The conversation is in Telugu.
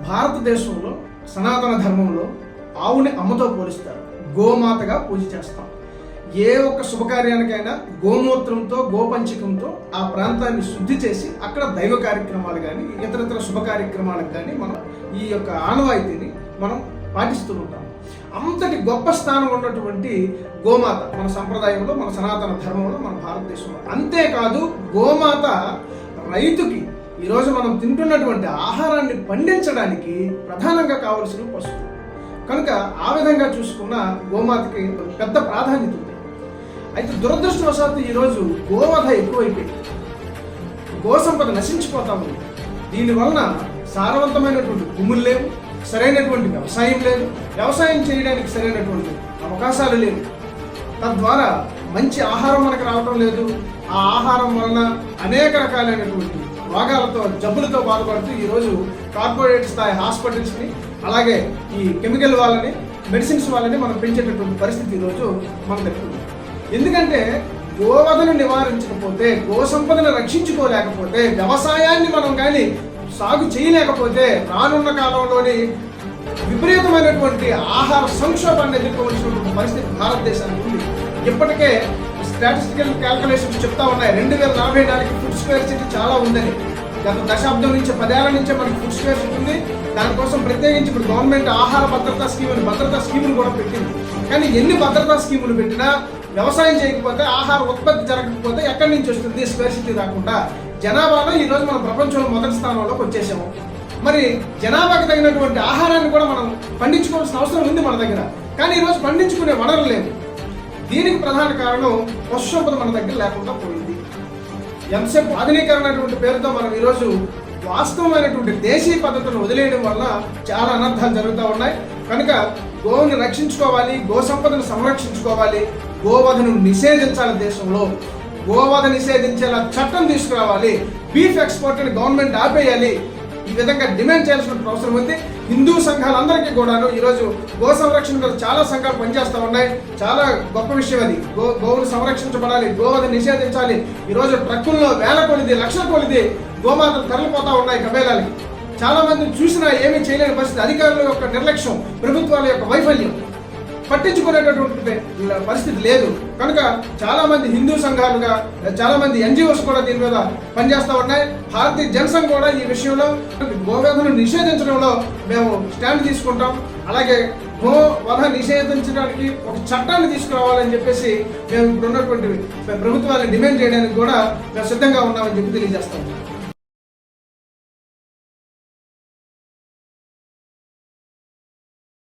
భారతదేశంలో సనాతన ధర్మంలో ఆవుని అమ్మతో పోలిస్తారు. గోమాతగా పూజ చేస్తాం. ఏ ఒక్క శుభకార్యానికైనా గోమూత్రంతో గోపంచకంతో ఆ ప్రాంతాన్ని శుద్ధి చేసి అక్కడ దైవ కార్యక్రమాలు కానీ ఇతర శుభ కార్యక్రమాలకు కానీ మనం ఈ యొక్క ఆనవాయితీని మనం పాటిస్తూ ఉంటాం. అంతటి గొప్ప స్థానం ఉన్నటువంటి గోమాత మన సంప్రదాయంలో, మన సనాతన ధర్మంలో, మన భారతదేశంలో. అంతేకాదు గోమాత రైతుకి ఈరోజు మనం తింటున్నటువంటి ఆహారాన్ని పండించడానికి ప్రధానంగా కావలసిన పశువు కనుక ఆ విధంగా చూసుకున్న గోమాతకి పెద్ద ప్రాధాన్యత ఉంది. అయితే దురదృష్టవశాత్తు ఈరోజు గోవధ ఎక్కువైపోయింది. గోసంపద నశించిపోతా ఉంది. దీనివలన సారవంతమైనటువంటి భూములు లేవు, సరైనటువంటి వ్యవసాయం లేదు, వ్యవసాయం చేయడానికి సరైనటువంటి అవకాశాలు లేవు. తద్వారా మంచి ఆహారం మనకు రావడం లేదు. ఆ ఆహారం వలన అనేక రకాలైనటువంటి రోగాలతో, జబ్బులతో బాధపడుతూ ఈరోజు కార్పొరేట్ స్థాయి హాస్పిటల్స్ని, అలాగే ఈ కెమికల్ వాళ్ళని, మెడిసిన్స్ వాళ్ళని మనం పెంచేటటువంటి పరిస్థితి ఈరోజు మన దగ్గర ఉంది. ఎందుకంటే గోవధను నివారించకపోతే, గో సంపదను రక్షించుకోలేకపోతే, వ్యవసాయాన్ని మనం కానీ సాగు చేయలేకపోతే రానున్న కాలంలోని విపరీతమైనటువంటి ఆహార సంక్షోభాన్ని ఎదుర్కోవాల్సినటువంటి పరిస్థితి భారతదేశానికి ఉంది. ఇప్పటికే స్టాటిస్టికల్ క్యాల్కులేషన్స్ చెప్తా ఉన్నాయి 2044 ఫుడ్ స్క్వేర్సిటీ చాలా ఉందని. గత దశాబ్దం నుంచి 10 ఏళ్ల నుంచే మనకి ఫుడ్ స్క్వేర్సిటీ ఉంది. దానికోసం ప్రత్యేకించి ఇప్పుడు గవర్నమెంట్ ఆహార భద్రతా స్కీమ్ అని భద్రతా స్కీములు కూడా పెట్టింది. కానీ ఎన్ని భద్రతా స్కీములు పెట్టినా వ్యవసాయం చేయకపోతే, ఆహార ఉత్పత్తి జరగకపోతే ఎక్కడి నుంచి వస్తుంది స్క్వేర్సిటీ రాకుండా? జనాభాలో ఈరోజు మనం ప్రపంచంలో మొదటి స్థానంలోకి వచ్చేసాము. మరి జనాభాకి తగినటువంటి ఆహారాన్ని కూడా మనం పండించుకోవాల్సిన అవసరం ఉంది మన దగ్గర. కానీ ఈరోజు పండించుకునే వనరులు లేవు. దీనికి ప్రధాన కారణం పశు సంపద మన దగ్గర లేకుండా పోయింది. ఎంతసేపు ఆధునీకరణ పేరుతో మనం ఈరోజు వాస్తవమైనటువంటి దేశీయ పద్ధతులను వదిలేయడం వల్ల చాలా అనర్థాలు జరుగుతూ ఉన్నాయి. కనుక గోవుని రక్షించుకోవాలి, గో సంపదను సంరక్షించుకోవాలి, గోవధను నిషేధించాలి. దేశంలో గోవధ నిషేధించేలా చట్టం తీసుకురావాలి. బీఫ్ ఎక్స్పోర్ట్ని గవర్నమెంట్ ఆపేయాలి. ఈ విధంగా డిమాండ్ చేయాల్సిన అవసరం ఉంది. హిందూ సంఘాలందరికీ కూడాను ఈరోజు గో సంరక్షణ మీద చాలా సంఘాలు పనిచేస్తూ ఉన్నాయి. చాలా గొప్ప విషయం అది. గోవును సంరక్షించబడాలి, గోవధ నిషేధించాలి. ఈరోజు ట్రక్కుల్లో వేల కొలిది, లక్షల కొలిది గోమాతలు తరలిపోతా ఉన్నాయి కబేలాలకి. చాలా మందిని చూసినా ఏమీ చేయలేని పరిస్థితి. అధికారుల యొక్క నిర్లక్ష్యం, ప్రభుత్వాల యొక్క వైఫల్యం, పట్టించుకునేటటువంటి పరిస్థితి లేదు. కనుక చాలా మంది హిందూ సంఘాలుగా, చాలా మంది ఎన్జిఓస్ కూడా దీని మీద పనిచేస్తూ ఉన్నాయి. భారతీయ జనసంఘ్ కూడా ఈ విషయంలో గోవధను నిషేధించడంలో మేము స్టాండ్ తీసుకుంటాం. అలాగే గోవధ నిషేధించడానికి ఒక చట్టాన్ని తీసుకురావాలని చెప్పేసి మేము ఇప్పుడు ఉన్నటువంటి ప్రభుత్వాన్ని డిమాండ్ చేయడానికి కూడా మేము సిద్ధంగా ఉన్నామని చెప్పి తెలియజేస్తాం.